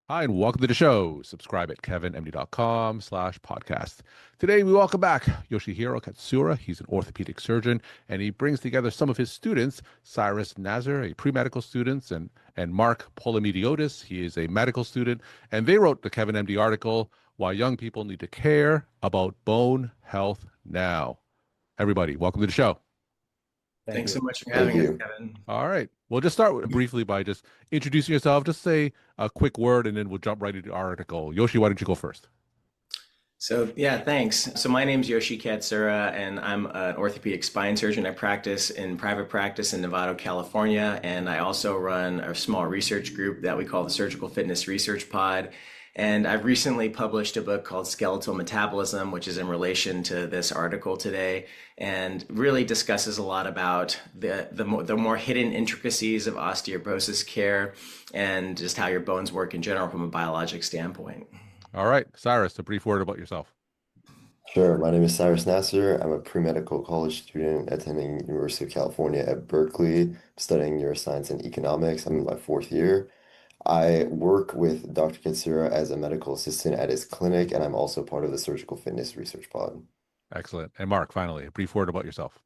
Hi, and welcome to the show. Subscribe at kevinmd.com/podcast. Today, we welcome back Yoshihiro Katsuura. He's an orthopedic surgeon, and he brings together some of his students, Cyrus Nasr, a pre-medical student, and Mark Polemidiotis. He is a medical student, and they wrote the Kevin MD article, Why Young People Need to Care About Bone Health Now. Everybody, welcome to the show. Thanks so much for Thank having us, you. Kevin. All right. Well, just start briefly by just introducing yourself. Just say a quick word, and then we'll jump right into the article. Yoshi, why don't you go first? Thanks. So my name's Yoshi Katsuura, and I'm an orthopedic spine surgeon. I practice in private practice in Nevada, California, and I also run a small research group that we call the Surgical Fitness Research Pod. And I've recently published a book called Skeletal Metabolism, which is in relation to this article today, and really discusses a lot about the more hidden intricacies of osteoporosis care and just how your bones work in general from a biologic standpoint. All right. Cyrus, a brief word about yourself. Sure. My name is Cyrus Nasr. I'm a pre-medical college student attending University of California at Berkeley, studying neuroscience and economics. I'm in my fourth year. I work with Dr. Katsuura as a medical assistant at his clinic, and I'm also part of the Surgical Fitness Research Pod. Excellent. And Mark, finally, a brief word about yourself.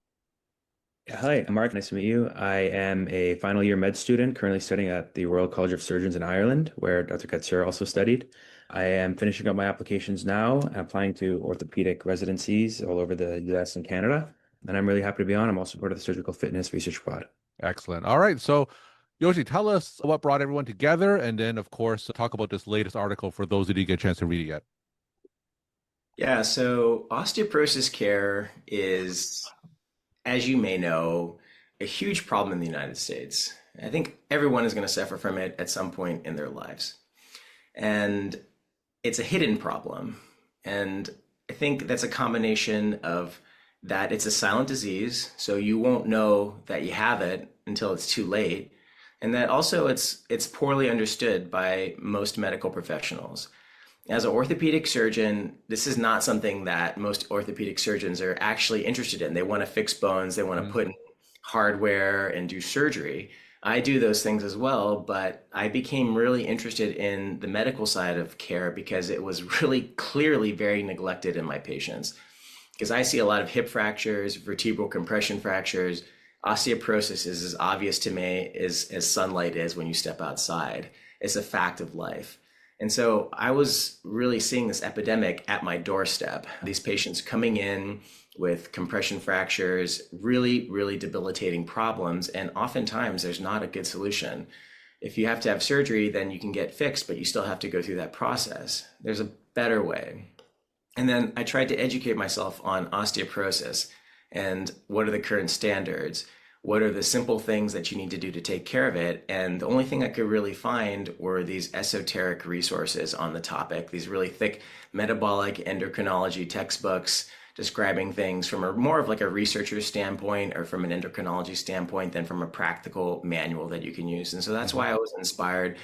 Hi, I'm Mark. Nice to meet you. I am a final year med student currently studying at the Royal College of Surgeons in Ireland, where Dr. Katsuura also studied. I am finishing up my applications now and applying to orthopedic residencies all over the US and Canada. And I'm really happy to be on. I'm also part of the Surgical Fitness Research Pod. Excellent. All right. So, Yoshi, tell us what brought everyone together, and then, of course, talk about this latest article for those who didn't get a chance to read it yet. Yeah, so osteoporosis care is, as you may know, a huge problem in the United States. I think everyone is going to suffer from it at some point in their lives. And it's a hidden problem. And I think that's a combination of that it's a silent disease, so you won't know that you have it until it's too late. And that also it's poorly understood by most medical professionals. As an orthopedic surgeon, this is not something that most orthopedic surgeons are actually interested in. They want to fix bones, they want to put in hardware and do surgery. I do those things as well, but I became really interested in the medical side of care because it was really clearly very neglected in my patients. Because I see a lot of hip fractures, vertebral compression fractures. Osteoporosis is as obvious to me as sunlight is when you step outside. It's a fact of life. And so I was really seeing this epidemic at my doorstep. These patients coming in with compression fractures, really, really debilitating problems. And oftentimes there's not a good solution. If you have to have surgery, then you can get fixed, but you still have to go through that process. There's a better way. And then I tried to educate myself on osteoporosis and what are the current standards? What are the simple things that you need to do to take care of it? And the only thing I could really find were these esoteric resources on the topic, these really thick metabolic endocrinology textbooks describing things from more of like a researcher's standpoint or from an endocrinology standpoint than from a practical manual that you can use. And so that's why I was inspired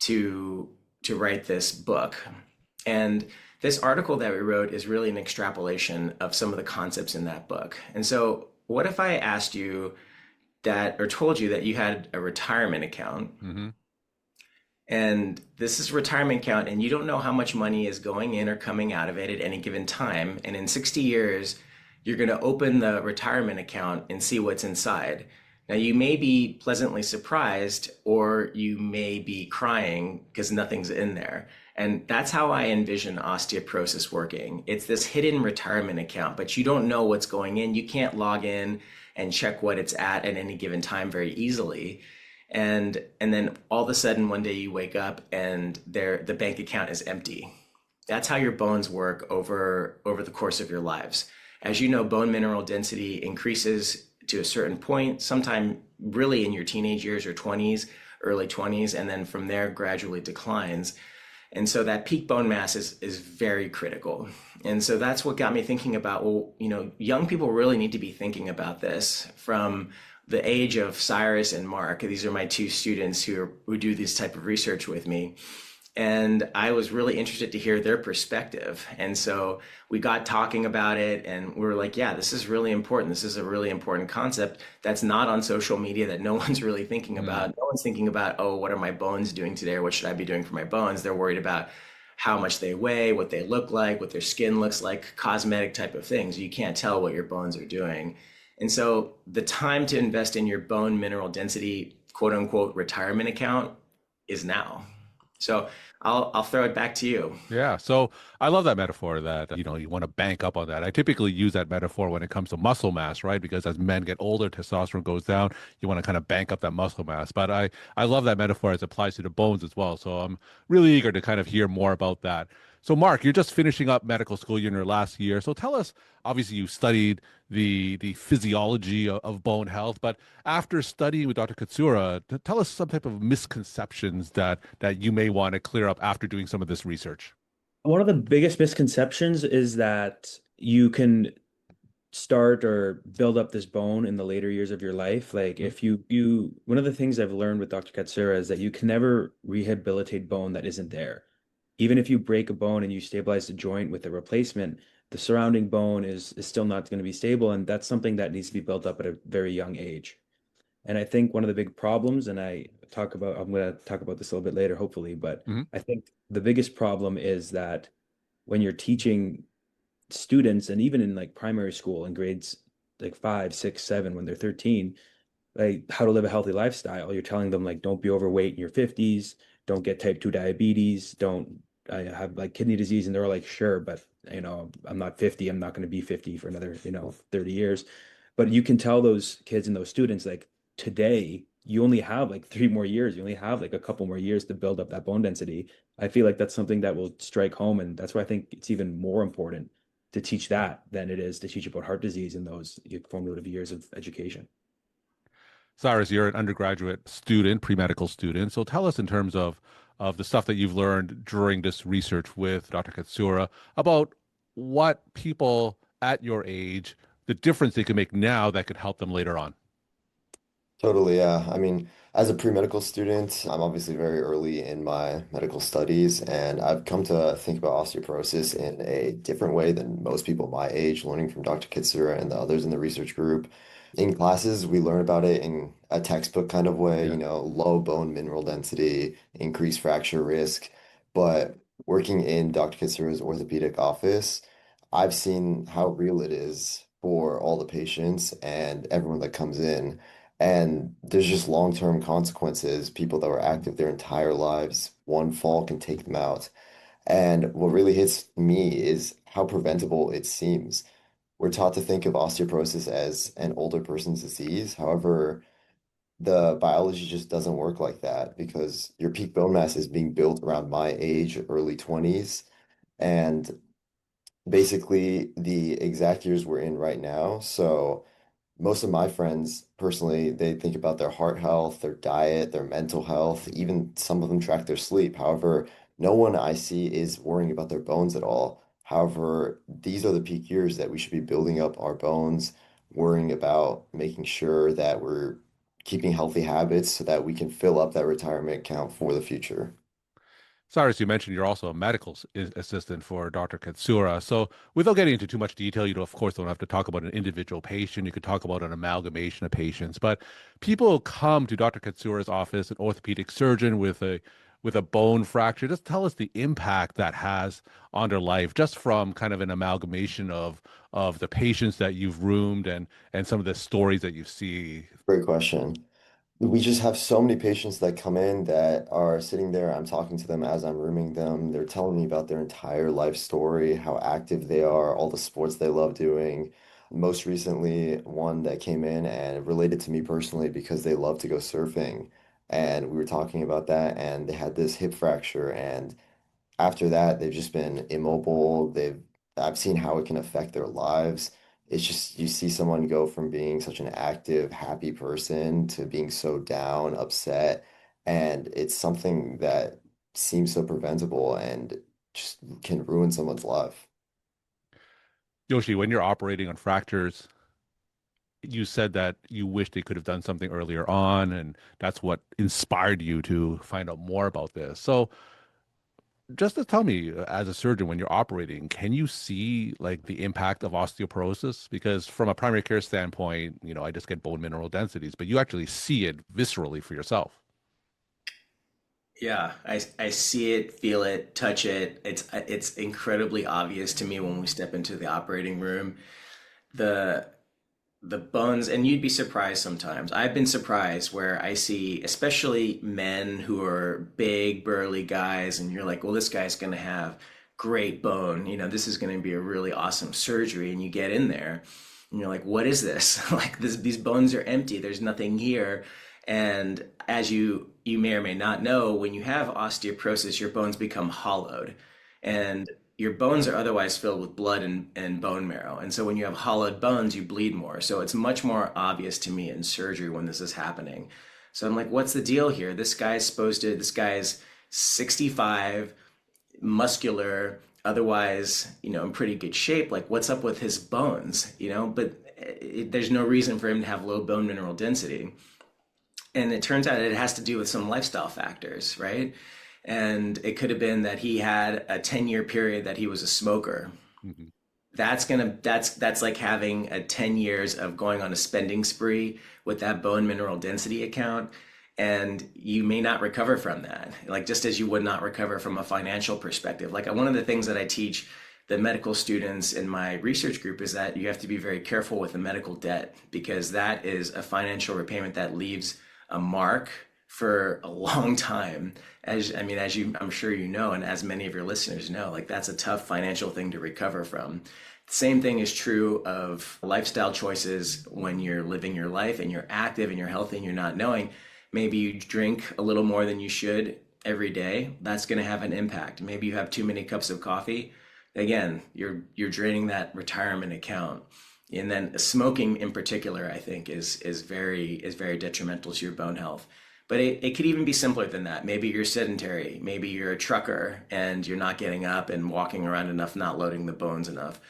to write this book. And this article that we wrote is really an extrapolation of some of the concepts in that book. And so what if I asked you that, or told you that you had a retirement account, and this is a retirement account and you don't know how much money is going in or coming out of it at any given time. And in 60 years, you're going to open the retirement account and see what's inside. Now, you may be pleasantly surprised, or you may be crying because nothing's in there. And that's how I envision osteoporosis working. It's this hidden retirement account, but you don't know what's going in. You can't log in and check what it's at any given time very easily. And then all of a sudden one day you wake up and the bank account is empty. That's how your bones work over the course of your lives. As you know, bone mineral density increases to a certain point, sometime really in your teenage years or 20s, early 20s, and then from there gradually declines. And so that peak bone mass is very critical. And so that's what got me thinking about, well, young people really need to be thinking about this from the age of Cyrus and Mark. These are my two students who do this type of research with me. and I was really interested to hear their perspective. And so we got talking about it, and we were like, yeah, this is really important. This is a really important concept that's not on social media, that no one's really thinking Mm. about. No one's thinking about, oh, what are my bones doing today, or what should I be doing for my bones? They're worried about how much they weigh, what they look like, what their skin looks like, cosmetic type of things. You can't tell what your bones are doing. And so the time to invest in your bone mineral density, quote unquote, retirement account is now. So I'll throw it back to you. Yeah, so I love that metaphor that, you want to bank up on that. I typically use that metaphor when it comes to muscle mass, right? Because as men get older, testosterone goes down. You want to kind of bank up that muscle mass. But I love that metaphor as it applies to the bones as well. So I'm really eager to kind of hear more about that. So Mark, you're just finishing up medical school. You're in your last year. So tell us, obviously you studied the physiology of bone health, but after studying with Dr. Katsuura, tell us some type of misconceptions that you may want to clear up after doing some of this research. One of the biggest misconceptions is that you can start or build up this bone in the later years of your life. Like Mm. if you one of the things I've learned with Dr. Katsura is that you can never rehabilitate bone that isn't there. Even if you break a bone and you stabilize the joint with a replacement, the surrounding bone is still not going to be stable, and that's something that needs to be built up at a very young age. And I think one of the big problems, and I'm going to talk about this a little bit later, hopefully, but Mhm. I think the biggest problem is that when you're teaching students, and even in like primary school in grades like 5, 6, 7, when they're 13, like how to live a healthy lifestyle, you're telling them like don't be overweight in your 50s, don't get type 2 diabetes, don't have like kidney disease. And they're like, sure, but I'm not 50, I'm not going to be 50 for another 30 years. But you can tell those kids and those students like today you only have like 3 more years, you only have like a couple more years to build up that bone density. I feel like that's something that will strike home, and that's why I think it's even more important to teach that than it is to teach about heart disease in those formative years of education. Cyrus, you're an undergraduate student, pre-medical student. So tell us in terms of the stuff that you've learned during this research with Dr. Katsura about what people at your age, the difference they can make now that could help them later on. Totally, yeah. I mean, as a pre-medical student, I'm obviously very early in my medical studies, and I've come to think about osteoporosis in a different way than most people my age, learning from Dr. Kitsura and the others in the research group. In classes, we learn about it in a textbook kind of way, Yeah. low bone mineral density, increased fracture risk. But working in Dr. Kitsura's orthopedic office, I've seen how real it is for all the patients and everyone that comes in. And there's just long-term consequences. People that were active their entire lives, one fall can take them out. And what really hits me is how preventable it seems. We're taught to think of osteoporosis as an older person's disease. However, the biology just doesn't work like that because your peak bone mass is being built around my age, early 20s. And basically the exact years we're in right now. So most of my friends personally, they think about their heart health, their diet, their mental health, even some of them track their sleep. However, no one I see is worrying about their bones at all. However, these are the peak years that we should be building up our bones, worrying about making sure that we're keeping healthy habits so that we can fill up that retirement account for the future. Cyrus, you mentioned you're also a medical assistant for Dr. Katsura. So, without getting into too much detail, of course, don't have to talk about an individual patient. You could talk about an amalgamation of patients. But people come to Dr. Katsura's office, an orthopedic surgeon with a bone fracture. Just tell us the impact that has on their life, just from kind of an amalgamation of the patients that you've roomed and some of the stories that you see. Great question. We just have so many patients that come in that are sitting there. I'm talking to them as I'm rooming them. They're telling me about their entire life story, how active they are, all the sports they love doing. Most recently, one that came in and related to me personally because they love to go surfing. And we were talking about that, and they had this hip fracture. And after that, they've just been immobile. I've seen how it can affect their lives. It's just you see someone go from being such an active, happy person to being so down, upset, and it's something that seems so preventable and just can ruin someone's life. Yoshi, when you're operating on fractures, you said that you wish they could have done something earlier on, and that's what inspired you to find out more about this. So, Just to tell me, as a surgeon, when you're operating, can you see like the impact of osteoporosis? Because from a primary care standpoint, I just get bone mineral densities, but you actually see it viscerally for yourself. Yeah, I see it, feel it, touch it. It's incredibly obvious to me when we step into the operating room. The the bones, and you'd be surprised sometimes. I've been surprised where I see, especially men who are big, burly guys, and you're like, well, this guy's going to have great bone. This is going to be a really awesome surgery. And you get in there and you're like, what is this? Like these bones are empty. There's nothing here. And as you may or may not know, when you have osteoporosis, your bones become hollowed. And your bones are otherwise filled with blood and bone marrow. And so when you have hollowed bones, you bleed more. So it's much more obvious to me in surgery when this is happening. So I'm like, what's the deal here? This guy's 65, muscular, otherwise, in pretty good shape. Like, what's up with his bones? But there's no reason for him to have low bone mineral density. And it turns out it has to do with some lifestyle factors, right? And it could have been that he had a 10-year period that he was a smoker. Mhm. That's like having a 10 years of going on a spending spree with that bone mineral density account. And you may not recover from that, like just as you would not recover from a financial perspective. Like one of the things that I teach the medical students in my research group is that you have to be very careful with the medical debt, because that is a financial repayment that leaves a mark for a long time. I'm sure you know, and as many of your listeners know, like that's a tough financial thing to recover from. The same thing is true of lifestyle choices when you're living your life and you're active and you're healthy and you're not knowing. Maybe you drink a little more than you should every day. That's going to have an impact. Maybe you have too many cups of coffee. Again, you're draining that retirement account. And then smoking in particular, I think is very detrimental to your bone health. But it could even be simpler than that. Maybe you're sedentary. Maybe you're a trucker and you're not getting up and walking around enough, not loading the bones enough.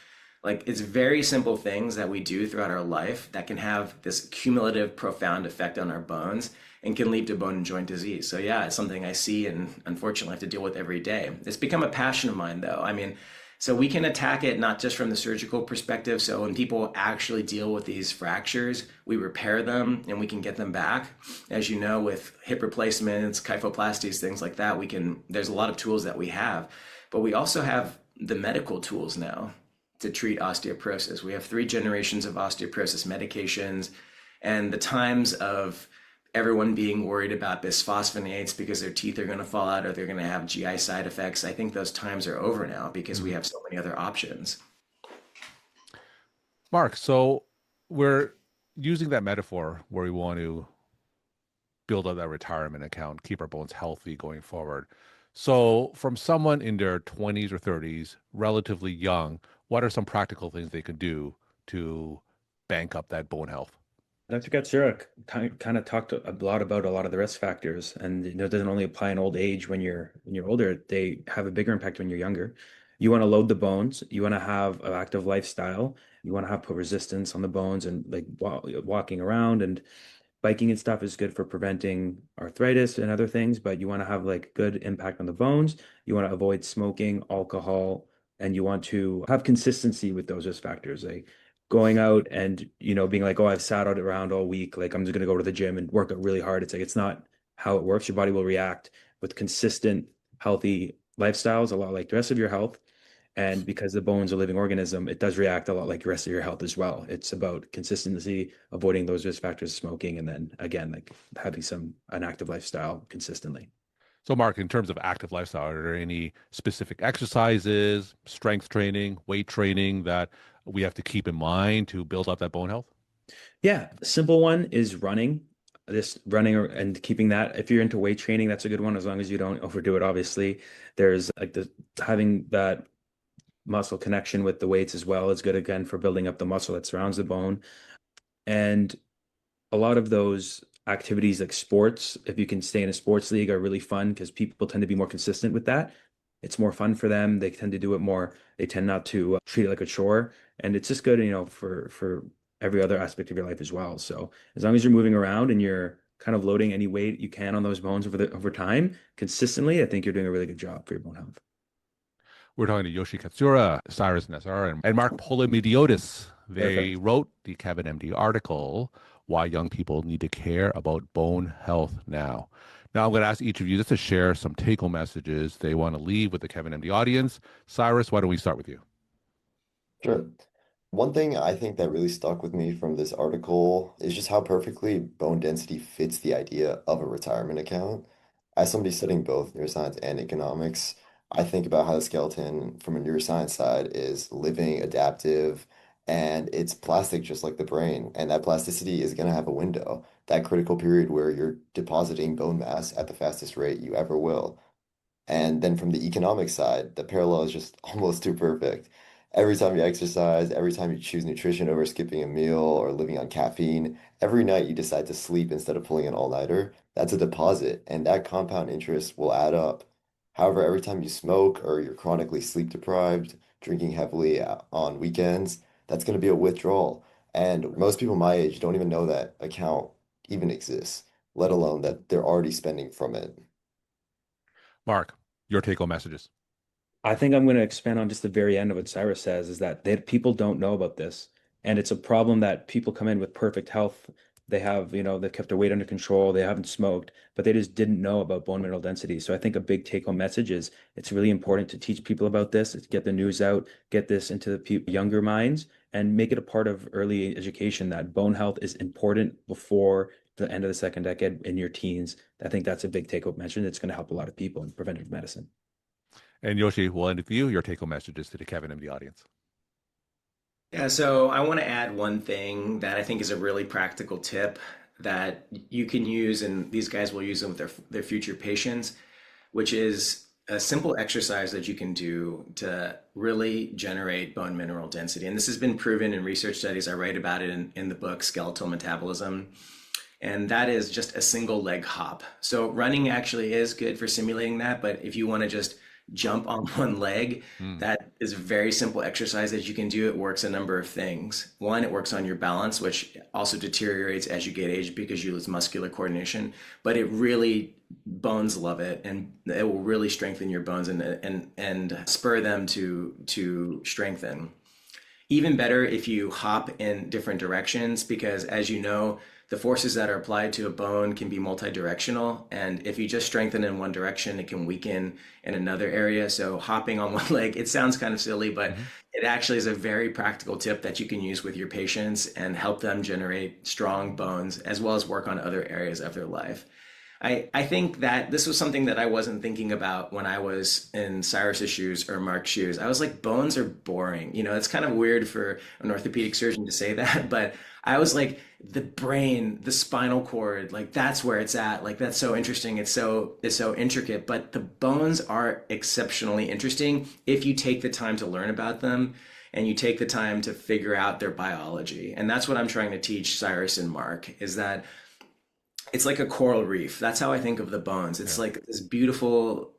Like it's very simple things that we do throughout our life that can have this cumulative, profound effect on our bones and can lead to bone and joint disease. So yeah, it's something I see and unfortunately have to deal with every day. It's become a passion of mine though. So we can attack it not just from the surgical perspective. So when people actually deal with these fractures, we repair them and we can get them back. As you know, with hip replacements, kyphoplasties, things like that, there's a lot of tools that we have, but we also have the medical tools now to treat osteoporosis. We have 3 generations of osteoporosis medications, and the times of everyone being worried about bisphosphonates because their teeth are going to fall out or they're going to have GI side effects, I think those times are over now because we have so many other options. Mark, so we're using that metaphor where we want to build up that retirement account, keep our bones healthy going forward. So, from someone in their 20s or 30s, relatively young, what are some practical things they could do to bank up that bone health? Dr. Katsuura kind of talked a lot about a lot of the risk factors, and it doesn't only apply in old age when you're older. They have a bigger impact when you're younger. You want to load the bones. You want to have an active lifestyle. You want to have put resistance on the bones and like walking around and biking and stuff is good for preventing arthritis and other things, but you want to have like good impact on the bones. You want to avoid smoking, alcohol, and you want to have consistency with those risk factors. Like going out and, being like, oh, I've sat out around all week. Like I'm just going to go to the gym and work out really hard. It's like, it's not how it works. Your body will react with consistent, healthy lifestyles, a lot like the rest of your health. And because the bone's a living organism, it does react a lot like the rest of your health as well. It's about consistency, avoiding those risk factors, smoking, and then again, like having an active lifestyle consistently. So, Mark, in terms of active lifestyle, are there any specific exercises, strength training, weight training that we have to keep in mind to build up that bone health? Yeah, the simple one is running. This running and keeping that. If you're into weight training, that's a good one as long as you don't overdo it. Obviously, there's like having that muscle connection with the weights as well is good again for building up the muscle that surrounds the bone. And a lot of those activities like sports, if you can stay in a sports league, are really fun because people tend to be more consistent with that. It's more fun for them. They tend to do it more. They tend not to treat it like a chore. And it's just good, for every other aspect of your life as well. So as long as you're moving around and you're kind of loading any weight you can on those bones over time consistently, I think you're doing a really good job for your bone health. We're talking to Yoshihiro Katsuura, Cyrus Nasr, and Mark Polemidiotis. They Perfect. wrote the Kevin MD article, Why Young People Need to Care About Bone Health Now. Now, I'm going to ask each of you just to share some take-home messages they want to leave with the Kevin MD audience. Cyrus, why don't we start with you? Sure. One thing I think that really stuck with me from this article is just how perfectly bone density fits the idea of a retirement account. As somebody studying both neuroscience and economics, I think about how the skeleton from a neuroscience side is living, adaptive, and it's plastic just like the brain. And that plasticity is going to have a window, that critical period where you're depositing bone mass at the fastest rate you ever will. And then from the economic side, the parallel is just almost too perfect. Every time you exercise, every time you choose nutrition over skipping a meal or living on caffeine, every night you decide to sleep instead of pulling an all-nighter, that's a deposit, and that compound interest will add up. However, every time you smoke or you're chronically sleep deprived, drinking heavily on weekends, that's going to be a withdrawal. And most people my age don't even know that account even exists, let alone that they're already spending from it. Mark, your take-home messages. I think I'm going to expand on just the very end of what Cyrus says is that people don't know about this. And it's a problem that people come in with perfect health. They have, they've kept their weight under control. They haven't smoked, but they just didn't know about bone mineral density. So I think a big take-home message is it's really important to teach people about this, get the news out, get this into the younger minds, and make it a part of early education that bone health is important before the end of the second decade in your teens. I think that's a big take-home message. It's going to help a lot of people in preventive medicine. And Yoshi, we'll end with you. Your take-home messages to the Kevin MD audience. Yeah, so I want to add one thing that I think is a really practical tip that you can use, and these guys will use them with their future patients, which is a simple exercise that you can do to really generate bone mineral density. And this has been proven in research studies. I write about it in the book Skeletal Metabolism. And that is just a single leg hop. So running actually is good for simulating that, but if you want to just jump on one leg, that is a very simple exercise that you can do. It works a number of things. One, it works on your balance, which also deteriorates as you get age because you lose muscular coordination, but it really, bones love it, and it will really strengthen your bones and spur them to strengthen. Even better if you hop in different directions, because as you know, the forces that are applied to a bone can be multi-directional. And if you just strengthen in one direction, it can weaken in another area. So hopping on one leg, it sounds kind of silly, but it actually is a very practical tip that you can use with your patients and help them generate strong bones, as well as work on other areas of their life. I think that this was something that I wasn't thinking about when I was in Cyrus's shoes or Mark's shoes. I was like, bones are boring. It's kind of weird for an orthopedic surgeon to say that, but I was like, the brain, the spinal cord, like that's where it's at. Like that's so interesting. It's so intricate, but the bones are exceptionally interesting if you take the time to learn about them and you take the time to figure out their biology. And that's what I'm trying to teach Cyrus and Mark, is that it's like a coral reef. That's how I think of the bones. It's like this beautiful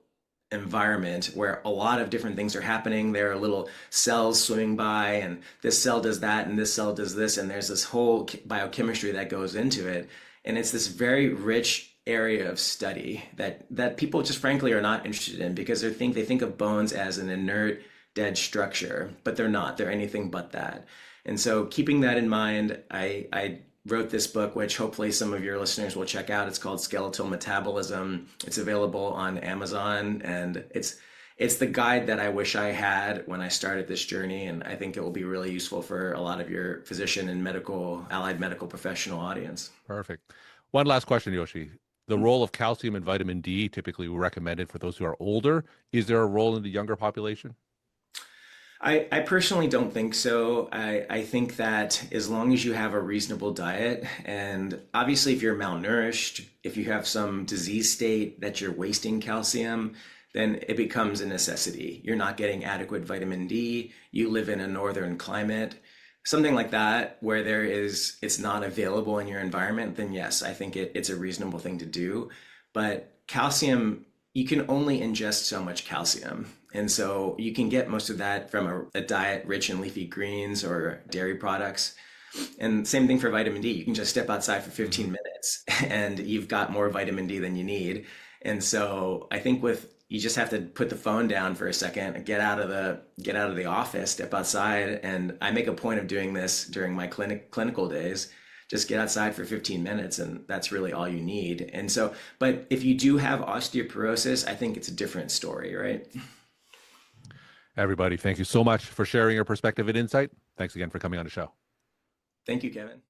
environment where a lot of different things are happening. There are little cells swimming by, and this cell does that, and this cell does this, and there's this whole biochemistry that goes into it. And it's this very rich area of study that people just frankly are not interested in, because they think of bones as an inert, dead structure, but they're not. They're anything but that. And so keeping that in mind, I wrote this book, which hopefully some of your listeners will check out. It's called Skeletal Metabolism. It's available on Amazon, and it's the guide that I wish I had when I started this journey. And I think it will be really useful for a lot of your physician and allied medical professional audience. Perfect. One last question, Yoshi. The role of calcium and vitamin D, typically recommended for those who are older. Is there a role in the younger population? I personally don't think so. I think that as long as you have a reasonable diet, and obviously if you're malnourished, if you have some disease state that you're wasting calcium, then it becomes a necessity. You're not getting adequate vitamin D, you live in a northern climate, something like that, where it's not available in your environment, then yes, I think it's a reasonable thing to do. But calcium, you can only ingest so much calcium. And so you can get most of that from a diet rich in leafy greens or dairy products. And same thing for vitamin D. You can just step outside for 15 minutes and you've got more vitamin D than you need. And so I think you just have to put the phone down for a second, get out of the office, step outside. And I make a point of doing this during my clinical days. Just get outside for 15 minutes and that's really all you need. And so, but if you do have osteoporosis, I think it's a different story, right? Everybody, thank you so much for sharing your perspective and insight. Thanks again for coming on the show. Thank you, Kevin.